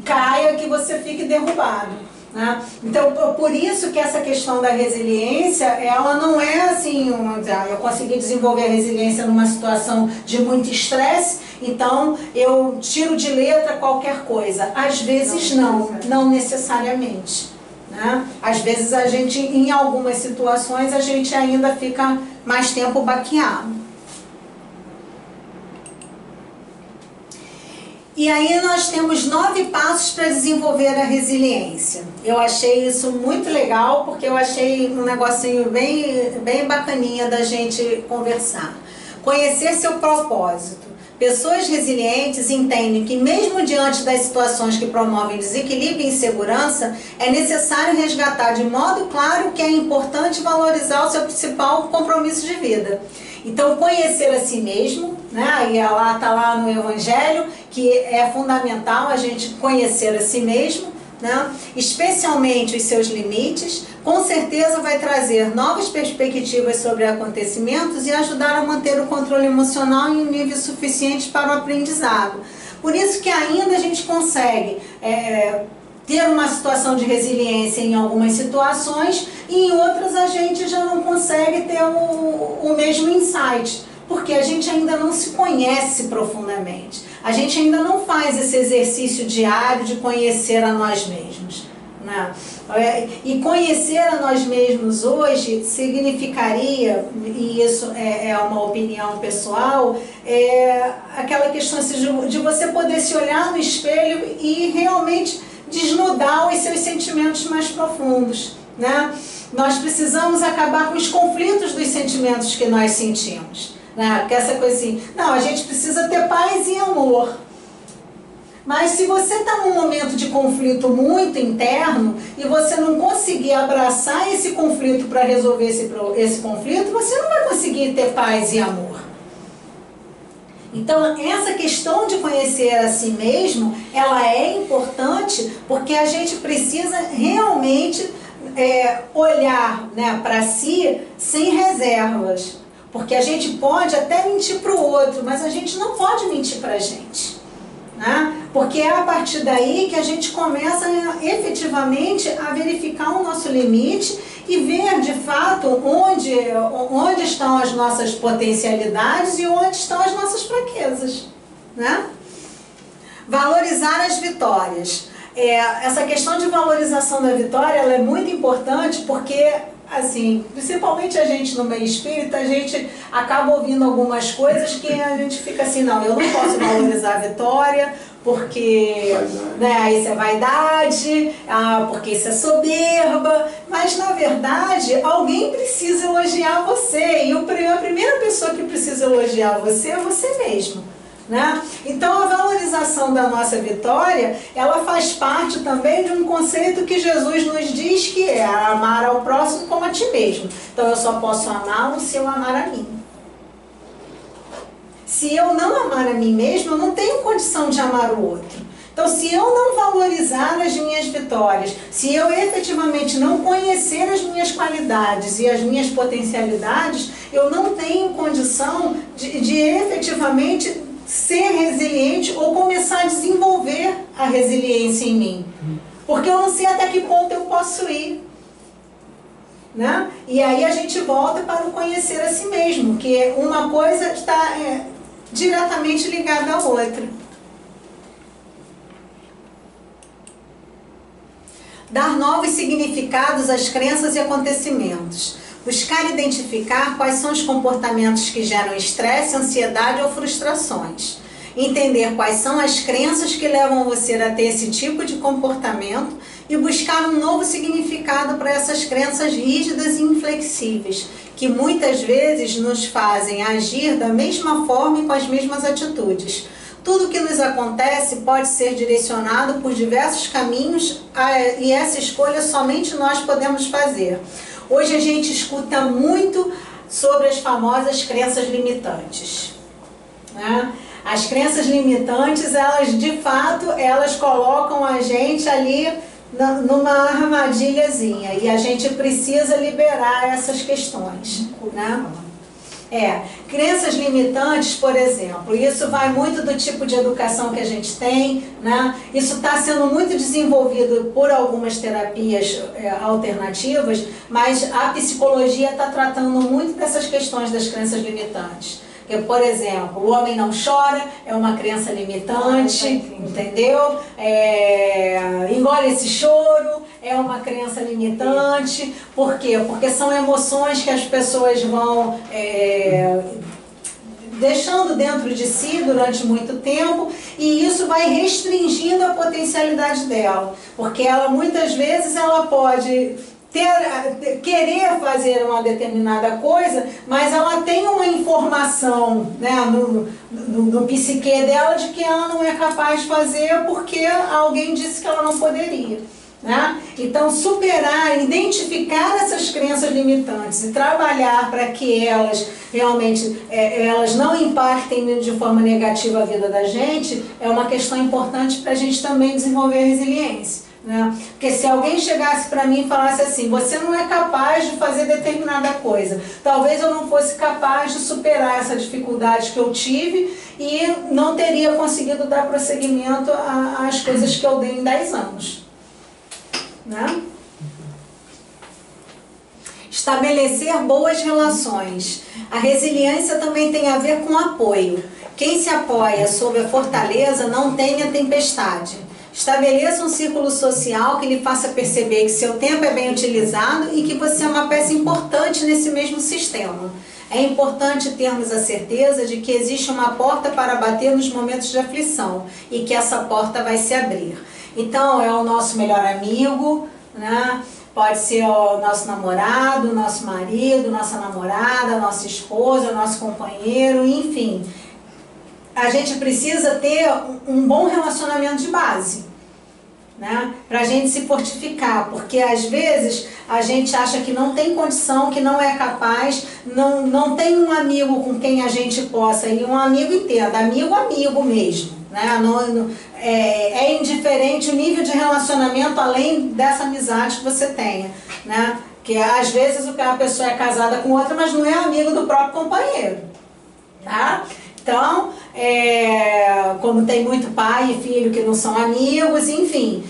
caia, que você fique derrubado, né? Então, por isso que essa questão da resiliência, ela não é assim, eu consegui desenvolver a resiliência numa situação de muito estresse, então eu tiro de letra qualquer coisa. Às vezes não necessariamente, né? Às vezes a gente, em algumas situações, a gente ainda fica mais tempo baqueado. E aí nós temos 9 passos para desenvolver a resiliência. Eu achei isso muito legal, porque eu achei um negocinho bem bacaninha da gente conversar. Conhecer seu propósito. Pessoas resilientes entendem que mesmo diante das situações que promovem desequilíbrio e insegurança, é necessário resgatar de modo claro que é importante valorizar o seu principal compromisso de vida. Então, conhecer a si mesmo, né? E ela está lá no Evangelho, que é fundamental a gente conhecer a si mesmo, né? Especialmente os seus limites, com certeza vai trazer novas perspectivas sobre acontecimentos e ajudar a manter o controle emocional em um nível suficiente para o aprendizado. Por isso que ainda a gente consegue ter uma situação de resiliência em algumas situações, e em outras a gente já não consegue ter o mesmo insight, porque a gente ainda não se conhece profundamente. A gente ainda não faz esse exercício diário de conhecer a nós mesmos, né? E conhecer a nós mesmos hoje significaria, e isso é uma opinião pessoal, aquela questão assim, de você poder se olhar no espelho e realmente desnudar os seus sentimentos mais profundos, né? Nós precisamos acabar com os conflitos dos sentimentos que nós sentimos, né? Porque essa coisa assim, não, a gente precisa ter paz e amor. Mas se você está num momento de conflito muito interno e você não conseguir abraçar esse conflito para resolver esse conflito, você não vai conseguir ter paz e amor. Então, essa questão de conhecer a si mesmo, ela é importante, porque a gente precisa realmente olhar, né, para si sem reservas. Porque a gente pode até mentir para o outro, mas a gente não pode mentir para a gente, né? Porque é a partir daí que a gente começa efetivamente a verificar o nosso limite e ver de fato onde estão as nossas potencialidades e onde estão as nossas fraquezas, né? Valorizar as vitórias. Essa questão de valorização da vitória, ela é muito importante, porque assim, principalmente a gente no meio espírita, a gente acaba ouvindo algumas coisas que a gente fica assim, não, eu não posso valorizar a vitória, porque né, isso é vaidade, porque isso é soberba, mas na verdade alguém precisa elogiar você, e a primeira pessoa que precisa elogiar você é você mesmo, né? Então a valorização da nossa vitória, ela faz parte também de um conceito que Jesus nos diz, que é amar ao próximo como a ti mesmo. Então eu só posso amá-lo se eu amar a mim. Se eu não amar a mim mesmo, eu não tenho condição de amar o outro. Então, se eu não valorizar as minhas vitórias, se eu efetivamente não conhecer as minhas qualidades e as minhas potencialidades, eu não tenho condição de efetivamente ser resiliente ou começar a desenvolver a resiliência em mim. Porque eu não sei até que ponto eu posso ir, né? E aí a gente volta para o conhecer a si mesmo, que uma coisa está diretamente ligada à outra. Dar novos significados às crenças e acontecimentos. Buscar identificar quais são os comportamentos que geram estresse, ansiedade ou frustrações. Entender quais são as crenças que levam você a ter esse tipo de comportamento e buscar um novo significado para essas crenças rígidas e inflexíveis, que muitas vezes nos fazem agir da mesma forma e com as mesmas atitudes. Tudo que nos acontece pode ser direcionado por diversos caminhos e essa escolha somente nós podemos fazer. Hoje a gente escuta muito sobre as famosas crenças limitantes, né? As crenças limitantes, elas de fato, elas colocam a gente ali numa armadilhazinha e a gente precisa liberar essas questões, né? Crenças limitantes, por exemplo, isso vai muito do tipo de educação que a gente tem, né? Isso está sendo muito desenvolvido por algumas terapias alternativas, mas a psicologia está tratando muito dessas questões das crenças limitantes. Porque, por exemplo, o homem não chora, é uma crença limitante, entendeu? Engole esse choro, é uma crença limitante. Por quê? Porque são emoções que as pessoas vão deixando dentro de si durante muito tempo e isso vai restringindo a potencialidade dela. Porque ela, muitas vezes, ela pode querer fazer uma determinada coisa, mas ela tem uma informação, né, no psique dela de que ela não é capaz de fazer porque alguém disse que ela não poderia, né? Então, superar, identificar essas crenças limitantes e trabalhar para que elas realmente elas não impactem de forma negativa a vida da gente é uma questão importante para a gente também desenvolver a resiliência. Porque se alguém chegasse para mim e falasse assim, você não é capaz de fazer determinada coisa, talvez eu não fosse capaz de superar essa dificuldade que eu tive e não teria conseguido dar prosseguimento às coisas que eu dei em 10 anos. Né? Estabelecer boas relações. A resiliência também tem a ver com apoio. Quem se apoia sob a fortaleza não tem a tempestade. Estabeleça um círculo social que lhe faça perceber que seu tempo é bem utilizado e que você é uma peça importante nesse mesmo sistema. É importante termos a certeza de que existe uma porta para bater nos momentos de aflição e que essa porta vai se abrir. Então, é o nosso melhor amigo, né? Pode ser o nosso namorado, nosso marido, nossa namorada, nossa esposa, nosso companheiro, enfim. A gente precisa ter um bom relacionamento de base, né? Para a gente se fortificar, porque às vezes a gente acha que não tem condição, que não é capaz, não tem um amigo com quem a gente possa, e um amigo entenda, amigo mesmo, né? É indiferente o nível de relacionamento além dessa amizade que você tenha, né? Que às vezes a pessoa é casada com outra, mas não é amigo do próprio companheiro, tá? Então, como tem muito pai e filho que não são amigos, enfim.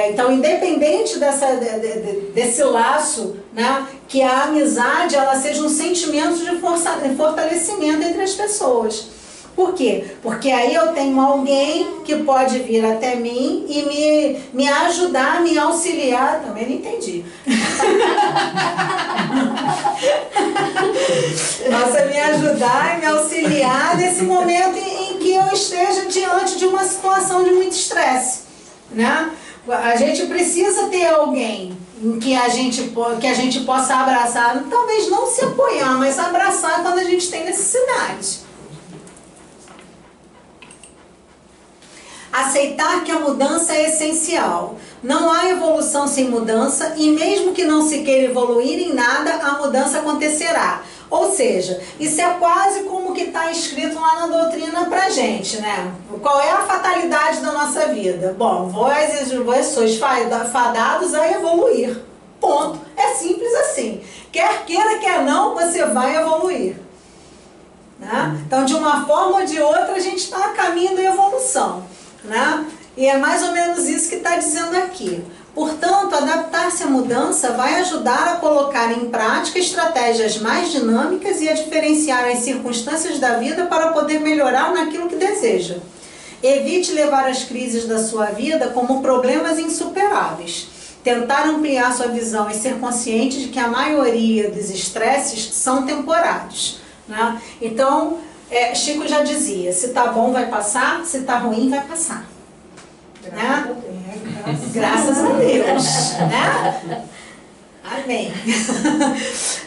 Então, independente desse laço, né, que a amizade ela seja um sentimento de fortalecimento entre as pessoas. Por quê? Porque aí eu tenho alguém que pode vir até mim e me ajudar, me auxiliar. Também não entendi. Nossa, me ajudar e me auxiliar nesse momento em que eu esteja diante de uma situação de muito estresse, né? A gente precisa ter alguém em que a gente possa abraçar, talvez não se apoiar, mas abraçar quando a gente tem necessidade. Aceitar que a mudança é essencial. Não há evolução sem mudança e mesmo que não se queira evoluir em nada, a mudança acontecerá. Ou seja, isso é quase como que está escrito lá na doutrina pra gente, né? Qual é a fatalidade da nossa vida? Bom, vós sois fadados a evoluir. Ponto. É simples assim. Quer queira, quer não, você vai evoluir. Né? Então, de uma forma ou de outra, a gente está a caminho da evolução. Né? E é mais ou menos isso que está dizendo aqui. Portanto, adaptar-se à mudança vai ajudar a colocar em prática estratégias mais dinâmicas e a diferenciar as circunstâncias da vida para poder melhorar naquilo que deseja. Evite levar as crises da sua vida como problemas insuperáveis. Tentar ampliar sua visão e ser consciente de que a maioria dos estresses são temporários. Né? Então, Chico já dizia, se tá bom vai passar, se tá ruim vai passar. Né? Graças a Deus, né? Amém.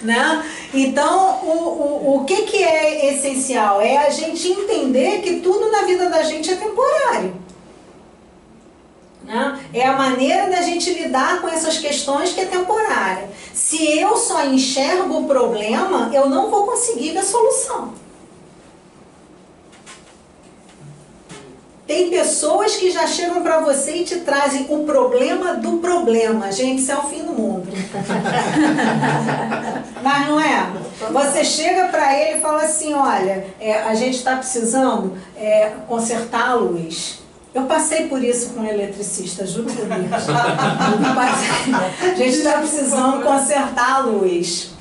Né? Então, o que é essencial? É a gente entender que tudo na vida da gente é temporário. Né? É a maneira da gente lidar com essas questões que é temporária. Se eu só enxergo o problema, eu não vou conseguir ver a solução. Tem pessoas que já chegam para você e te trazem o problema do problema. Gente, isso é o fim do mundo. Mas não é? Você chega para ele e fala assim, olha, a gente está precisando consertar a luz. Eu passei por isso com um eletricista, juro por Deus. A gente está precisando consertar a luz.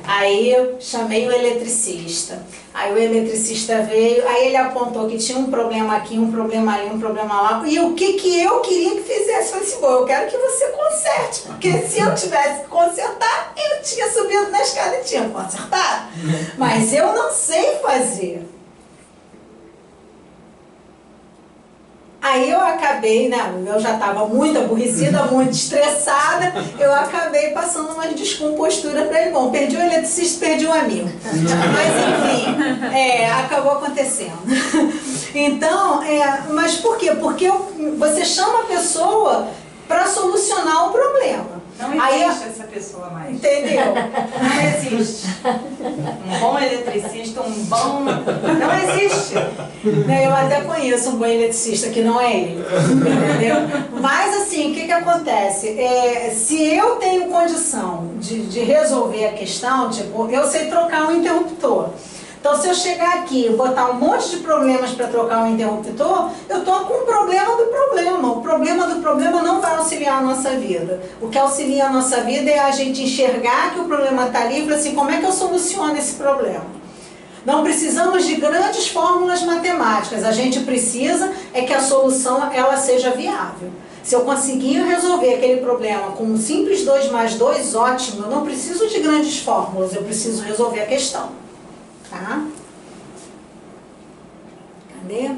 Aí eu chamei o eletricista. Aí o eletricista veio, aí ele apontou que tinha um problema aqui, um problema ali, um problema lá. E o que eu queria que fizesse? Eu falei assim, bom, eu quero que você conserte. Porque se eu tivesse que consertar, eu tinha subido na escada e tinha consertado. Mas eu não sei fazer. Aí eu acabei, né, eu já estava muito aborrecida, muito estressada, eu acabei passando umas descomposturas para ele. Bom, perdi o eletricista, perdi o amigo. Mas enfim, acabou acontecendo. Então, mas por quê? Porque você chama a pessoa para solucionar o problema. Não existe essa pessoa mais. Entendeu? Não existe. Um bom eletricista, um bom... Não existe. Eu até conheço um bom eletricista que não é ele. Entendeu? Mas assim, o que acontece? Se eu tenho condição de resolver a questão, tipo, eu sei trocar um interruptor. Então, se eu chegar aqui e botar um monte de problemas para trocar um interruptor, eu estou com o problema do problema. O problema do problema não vai auxiliar a nossa vida. O que auxilia a nossa vida é a gente enxergar que o problema está ali e falar assim, como é que eu soluciono esse problema? Não precisamos de grandes fórmulas matemáticas. A gente precisa que a solução ela seja viável. Se eu conseguir resolver aquele problema com um simples 2 mais 2, ótimo. Eu não preciso de grandes fórmulas, eu preciso resolver a questão. Tá? Cadê?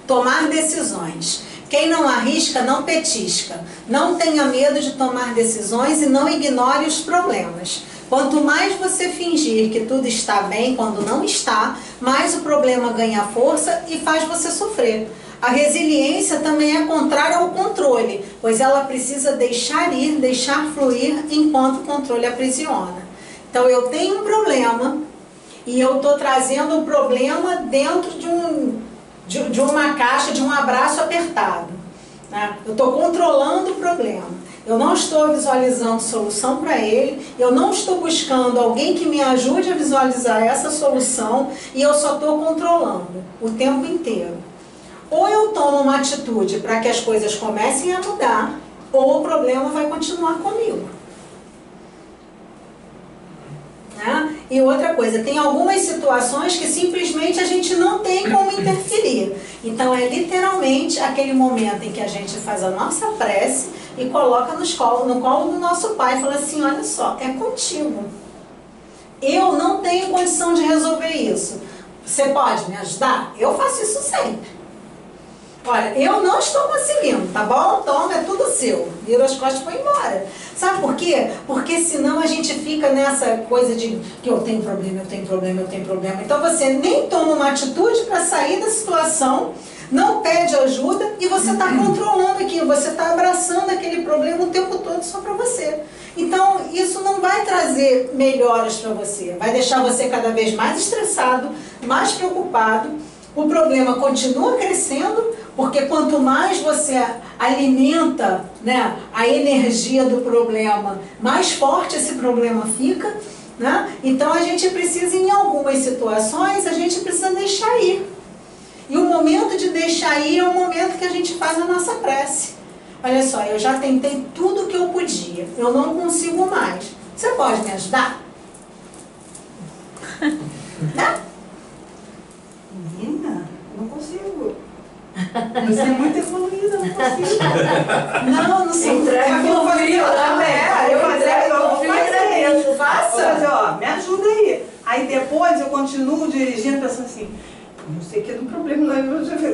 Tomar decisões. Quem não arrisca, não petisca. Não tenha medo de tomar decisões e não ignore os problemas. Quanto mais você fingir que tudo está bem quando não está, mais o problema ganha força e faz você sofrer. A resiliência também é contrária ao controle, pois ela precisa deixar ir, deixar fluir, enquanto o controle aprisiona. Então eu tenho um problema e eu estou trazendo o problema dentro de uma caixa, de um abraço apertado. Né? Eu estou controlando o problema. Eu não estou visualizando solução para ele, eu não estou buscando alguém que me ajude a visualizar essa solução e eu só estou controlando o tempo inteiro. Ou eu tomo uma atitude para que as coisas comecem a mudar, ou o problema vai continuar comigo. Né? E outra coisa, tem algumas situações que simplesmente a gente não tem como interferir. Então é literalmente aquele momento em que a gente faz a nossa prece e coloca no colo do nosso pai e fala assim, olha só, é contigo. Eu não tenho condição de resolver isso. Você pode me ajudar? Eu faço isso sempre. Olha, eu não estou conseguindo, tá bom? Toma, é tudo seu. Vira as costas e foi embora. Sabe por quê? Porque senão a gente fica nessa coisa de que eu tenho problema, eu tenho problema, eu tenho problema. Então você nem toma uma atitude para sair da situação, não pede ajuda e você está controlando aquilo, você está abraçando aquele problema o tempo todo só para você. Então isso não vai trazer melhoras para você, vai deixar você cada vez mais estressado, mais preocupado. O problema continua crescendo, porque quanto mais você alimenta, né, a energia do problema, mais forte esse problema fica. Né? Então a gente precisa, em algumas situações, a gente precisa deixar ir. E o momento de deixar ir é o momento que a gente faz a nossa prece. Olha só, eu já tentei tudo o que eu podia, eu não consigo mais. Você pode me ajudar? Né? Menina, não consigo. Você é muito evoluída, não consigo. Não sou Faça, ó, me ajuda aí. Aí depois eu continuo dirigindo pensando assim, Eu sei que é do problema,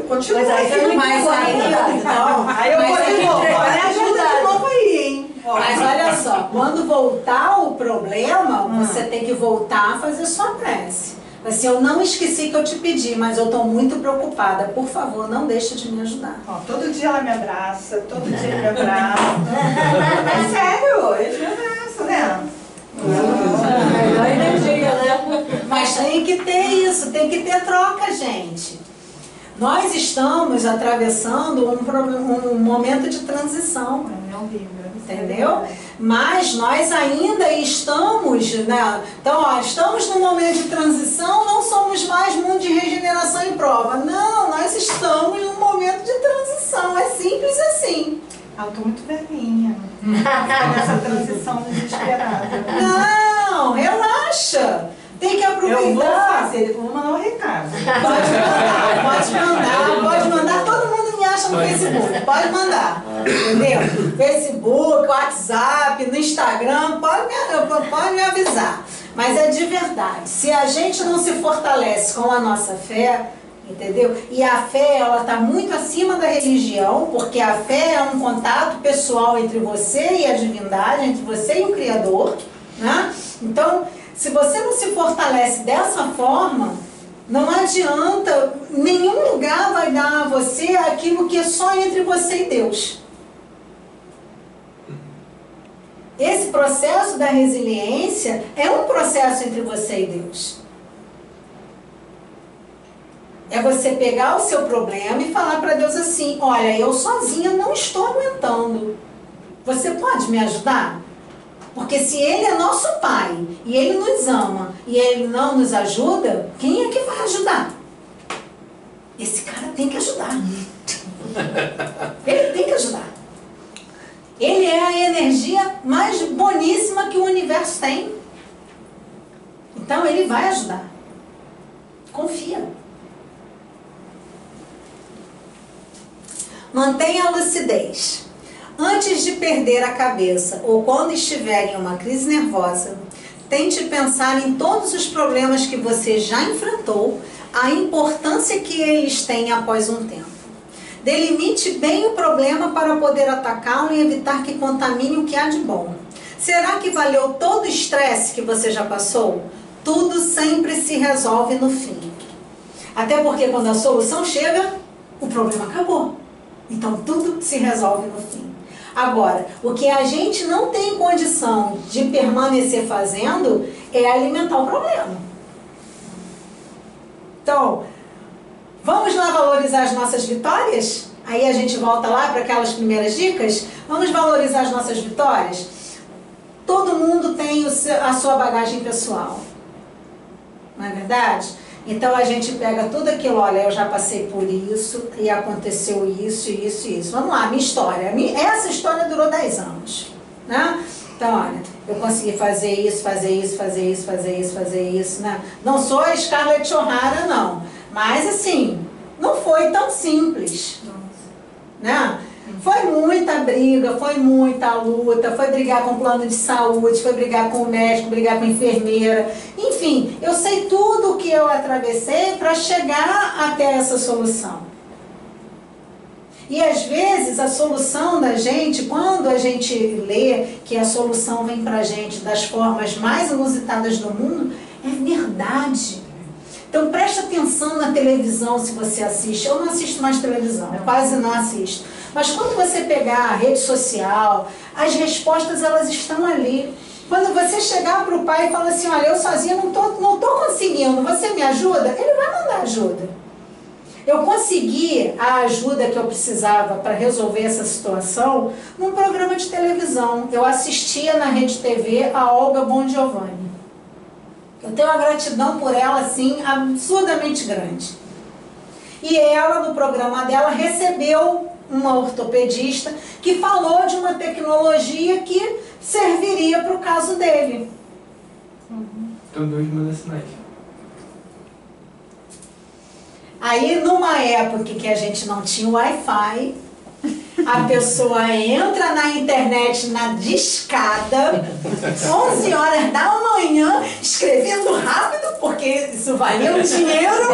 continua. Mas aí aí, Mas aí, então, aí eu mas vou aí- de novo, olha, ajuda de novo aí, hein? Ó. Mas olha só, quando voltar o problema, você tem que voltar a fazer sua prece. Assim, eu não esqueci que eu te pedi, mas eu estou muito preocupada. Por favor, não deixe de me ajudar. Ó, todo dia ela me abraça, todo dia ele me abraça. É sério, eles me abraçam, né? Melhor energia, né? Mas tem que ter isso, tem que ter troca, gente. Nós estamos atravessando um momento de transição. É horrível. Entendeu? Mas nós ainda estamos, né? Então, ó, estamos num momento de transição, não somos mais mundo de regeneração e prova. Não, nós estamos num momento de transição. É simples assim. Ah, eu tô muito velhinha. Nessa transição desesperada. Não, relaxa. Tem que Eu vou aproveitar. fazer, vou mandar um recado. Pode mandar. Todo mundo me acha no Facebook. Pode mandar. Entendeu? Facebook, WhatsApp, no Instagram, pode me avisar. Mas é de verdade. Se a gente não se fortalece com a nossa fé, entendeu? E a fé, ela está muito acima da religião, porque a fé é um contato pessoal entre você e a divindade, entre você e o Criador, né? Então, se você não se fortalece dessa forma, não adianta, nenhum lugar vai dar a você aquilo que é só entre você e Deus. Esse processo da resiliência é um processo entre você e Deus. É você pegar o seu problema e falar para Deus assim, olha, eu sozinha não estou aguentando. Você pode me ajudar? Porque se Ele é nosso Pai, e Ele nos ama, e Ele não nos ajuda, quem é que vai ajudar? Esse cara tem que ajudar. Ele tem que ajudar. Ele é a energia mais boníssima que o universo tem. Então Ele vai ajudar. Confia. Mantenha a lucidez. Antes de perder a cabeça ou quando estiver em uma crise nervosa, tente pensar em todos os problemas que você já enfrentou, a importância que eles têm após um tempo. Delimite bem o problema para poder atacá-lo e evitar que contamine o que há de bom. Será que valeu todo o estresse que você já passou? Tudo sempre se resolve no fim. Até porque quando a solução chega, o problema acabou. Então tudo se resolve no fim. Agora, o que a gente não tem condição de permanecer fazendo é alimentar o problema. Então, vamos lá valorizar as nossas vitórias? Aí a gente volta lá para aquelas primeiras dicas. Vamos valorizar as nossas vitórias? Todo mundo tem a sua bagagem pessoal. Não é verdade? Então a gente pega tudo aquilo, olha, eu já passei por isso, e aconteceu isso, isso e isso. Vamos lá, minha história. Essa história durou 10 anos. Né? Então, olha, eu consegui fazer isso, fazer isso, fazer isso, fazer isso, fazer isso. Né? Não sou a Scarlett O'Hara, não. Mas assim, não foi tão simples. Né? Foi muita briga, foi muita luta, foi brigar com o plano de saúde, foi brigar com o médico, brigar com a enfermeira. Enfim, eu sei tudo o que eu atravessei para chegar até essa solução. E às vezes a solução da gente, quando a gente lê que a solução vem para a gente das formas mais inusitadas do mundo, é verdade. Então preste atenção na televisão se você assiste. Eu não assisto mais televisão, eu quase não assisto. Mas quando você pegar a rede social, as respostas elas estão ali. Quando você chegar para o pai e falar assim, olha, eu sozinha não tô conseguindo, você me ajuda? Ele vai mandar ajuda. Eu consegui a ajuda que eu precisava para resolver essa situação num programa de televisão. Eu assistia na Rede TV a Olga Bon Giovanni. Eu tenho uma gratidão por ela, assim, absurdamente grande. E ela, no programa dela, recebeu uma ortopedista que falou de uma tecnologia que serviria para o caso dele. Então, 2 medicinais. Aí, numa época que a gente não tinha Wi-Fi, A pessoa entra na internet na discada, 11 horas da manhã, escrevendo rápido, porque isso valia um dinheiro.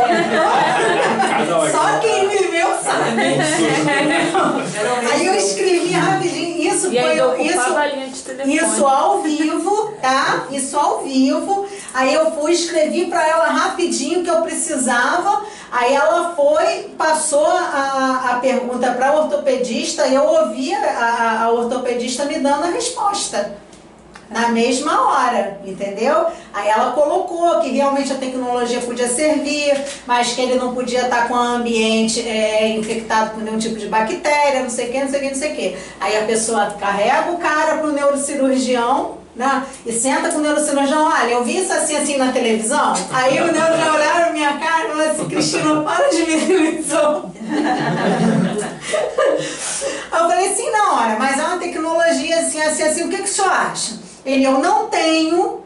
Só quem viveu sabe. Aí eu escrevi rapidinho. Isso ao vivo, tá? Isso ao vivo. Aí eu fui, escrevi para ela rapidinho o que eu precisava. Aí ela foi, passou a pergunta para a ortopedista e eu ouvi a ortopedista me dando a resposta na mesma hora, entendeu? Aí ela colocou que realmente a tecnologia podia servir, mas que ele não podia estar com o ambiente infectado com nenhum tipo de bactéria, não sei o que, não sei o que, não sei o que. Aí a pessoa carrega o cara para o neurocirurgião, né? E senta com o neurocirurgião, olha, eu vi isso assim na televisão. Aí o neurocirurgião olhava na minha cara e falou assim, Cristina, para de ver televisão. Eu falei assim, não, olha, mas é uma tecnologia assim, o que o senhor acha? Ele, eu não tenho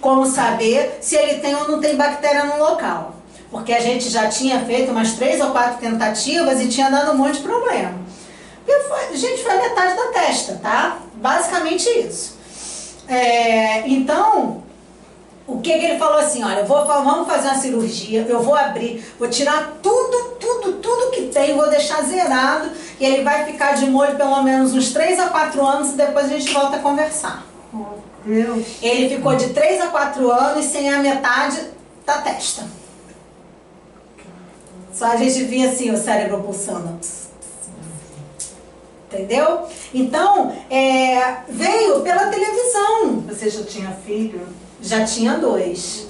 como saber se ele tem ou não tem bactéria no local. Porque a gente já tinha feito umas 3 ou 4 tentativas e tinha dado um monte de problema. Gente, foi a metade da testa, tá? Basicamente isso. Então, o que ele falou assim, olha, vamos fazer uma cirurgia, eu vou abrir, vou tirar tudo que tem, vou deixar zerado, e ele vai ficar de molho pelo menos uns 3 a 4 anos e depois a gente volta a conversar. Oh, Deus. Ele ficou de 3 a 4 anos sem a metade da testa. Só a gente via assim o cérebro pulsando. Entendeu? Então, veio pela televisão. Você já tinha filho? Já tinha 2.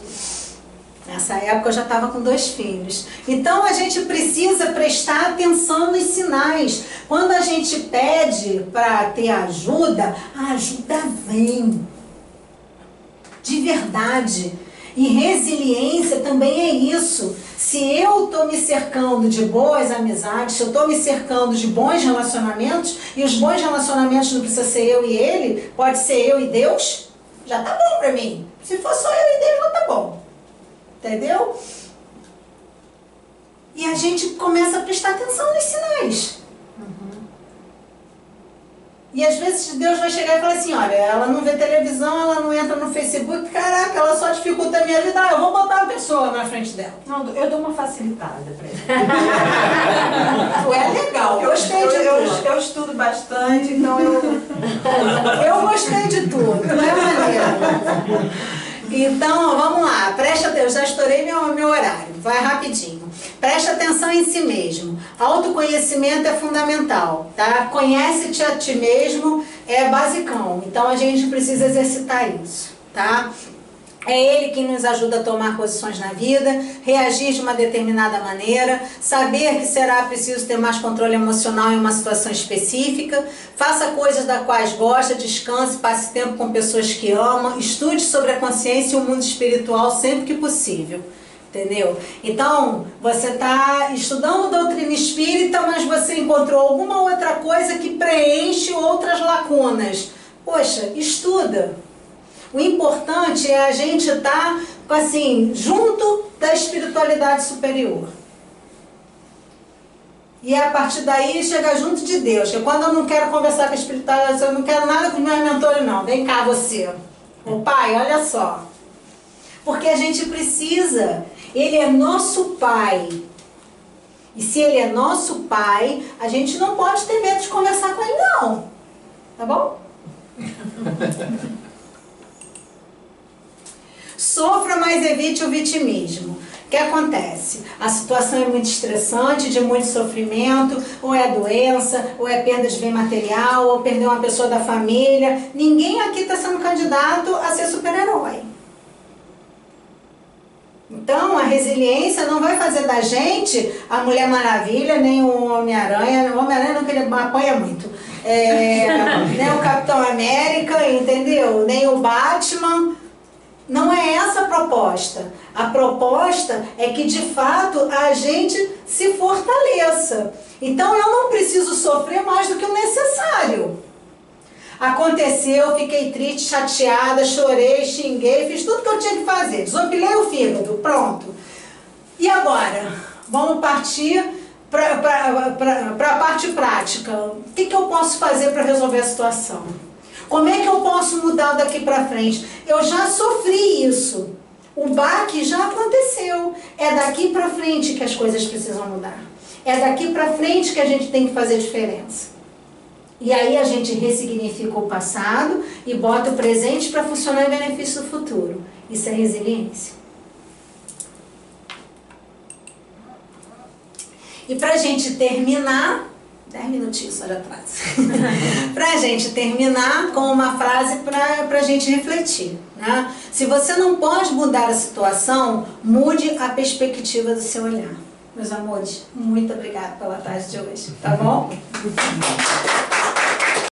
Nessa época eu já estava com 2 filhos. Então a gente precisa prestar atenção nos sinais. Quando a gente pede para ter ajuda, a ajuda vem. De verdade. E resiliência também é isso. Se eu estou me cercando de boas amizades, se eu estou me cercando de bons relacionamentos, e os bons relacionamentos não precisa ser eu e ele, pode ser eu e Deus, já tá bom para mim. Se for só eu e Deus, já tá bom. Entendeu? E a gente começa a prestar atenção nos sinais. E às vezes Deus vai chegar e falar assim, olha, ela não vê televisão, ela não entra no Facebook, caraca, ela só dificulta a minha vida, eu vou botar uma pessoa na frente dela. Não, eu dou uma facilitada para ele. É legal, eu gostei de tudo. Eu estudo bastante, então eu gostei de tudo, não é maneiro. Então, vamos lá, presta atenção, já estourei meu horário, vai rapidinho. Presta atenção em si mesmo. Autoconhecimento é fundamental, tá? Conhece-te a ti mesmo é basicão, então a gente precisa exercitar isso, tá? É ele que nos ajuda a tomar posições na vida, reagir de uma determinada maneira, saber que será preciso ter mais controle emocional em uma situação específica, faça coisas das quais gosta, descanse, passe tempo com pessoas que ama, estude sobre a consciência e o mundo espiritual sempre que possível. Entendeu? Então, você está estudando doutrina espírita, mas você encontrou alguma outra coisa que preenche outras lacunas. Poxa, estuda. O importante é a gente estar, assim, junto da espiritualidade superior. E a partir daí chegar junto de Deus. Que quando eu não quero conversar com a espiritualidade, eu não quero nada com os meus mentores, não. Vem cá você. Ô pai, olha só. Porque a gente precisa. Ele é nosso pai. E se ele é nosso pai, a gente não pode ter medo de conversar com ele, não. Tá bom? Sofra, mas evite o vitimismo. O que acontece? A situação é muito estressante, de muito sofrimento, ou é doença, ou é perda de bem material, ou perder uma pessoa da família. Ninguém aqui está sendo candidato a ser super-herói. Então, a resiliência não vai fazer da gente a Mulher Maravilha, nem o Homem-Aranha. O Homem-Aranha não, que ele apanha muito. Nem o Capitão América, entendeu? Nem o Batman. Não é essa a proposta. A proposta é que, de fato, a gente se fortaleça. Então, eu não preciso sofrer mais do que o necessário. Aconteceu, fiquei triste, chateada, chorei, xinguei, fiz tudo que eu tinha que fazer. Desopilei o fígado, pronto. E agora? Vamos partir para a parte prática, o que eu posso fazer para resolver a situação? Como é que eu posso mudar daqui para frente? Eu já sofri isso. O baque já aconteceu. É daqui para frente que as coisas precisam mudar. É daqui para frente que a gente tem que fazer diferença. E aí a gente ressignifica o passado e bota o presente para funcionar em benefício do futuro. Isso é resiliência. E para a gente terminar, 10 minutinhos só de atraso, para a gente terminar com uma frase para a gente refletir, né? Se você não pode mudar a situação, mude a perspectiva do seu olhar. Meus amores, muito obrigada pela tarde de hoje, tá bom?